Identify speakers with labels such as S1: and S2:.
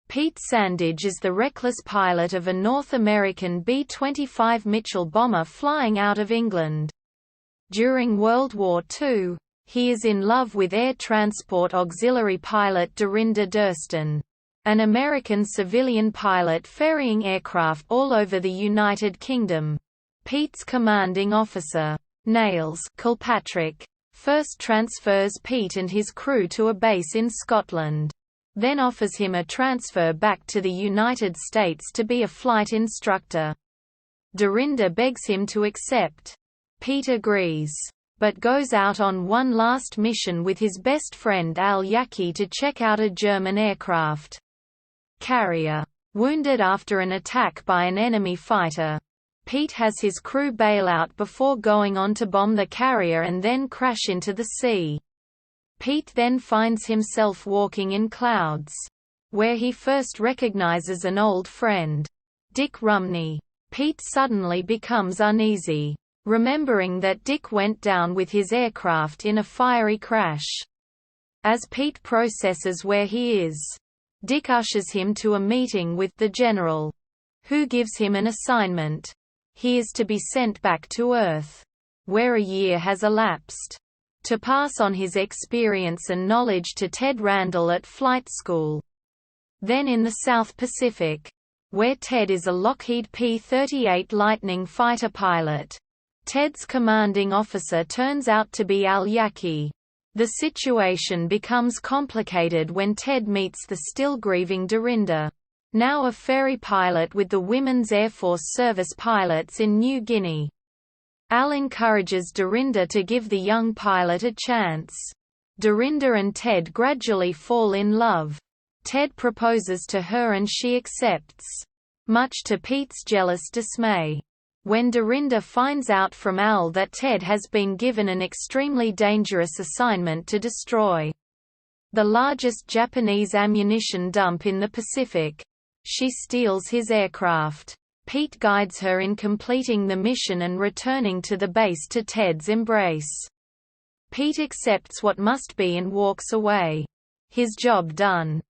S1: Pete Sandidge is the reckless pilot of a North American B-25 Mitchell bomber flying out of England. During World War II, he is in love with Air Transport Auxiliary pilot Dorinda Durston, an American civilian pilot ferrying aircraft all over the United Kingdom. Pete's commanding officer, Niles Kilpatrick, first transfers Pete and his crew to a base in Scotland, then offers him a transfer back to the United States to be a flight instructor. Dorinda begs him to accept. Pete agrees, but goes out on one last mission with his best friend Al Yaki to check out a German aircraft carrier. Wounded after an attack by an enemy fighter, Pete has his crew bail out before going on to bomb the carrier and then crash into the sea. Pete then finds himself walking in clouds, where he first recognizes an old friend, Dick Rumney. Pete suddenly becomes uneasy, remembering that Dick went down with his aircraft in a fiery crash. As Pete processes where he is, Dick ushers him to a meeting with the general, who gives him an assignment. He is to be sent back to Earth, where a year has elapsed, to pass on his experience and knowledge to Ted Randall at flight school. Then in the South Pacific, where Ted is a Lockheed P-38 Lightning fighter pilot, Ted's commanding officer turns out to be Al Yaki. The situation becomes complicated when Ted meets the still grieving Dorinda, now a ferry pilot with the Women's Air Force Service pilots in New Guinea. Al encourages Dorinda to give the young pilot a chance. Dorinda and Ted gradually fall in love. Ted proposes to her and she accepts, much to Pete's jealous dismay. When Dorinda finds out from Al that Ted has been given an extremely dangerous assignment to destroy the largest Japanese ammunition dump in the Pacific, she steals his aircraft. Pete guides her in completing the mission and returning to the base to Ted's embrace. Pete accepts what must be and walks away. His job done.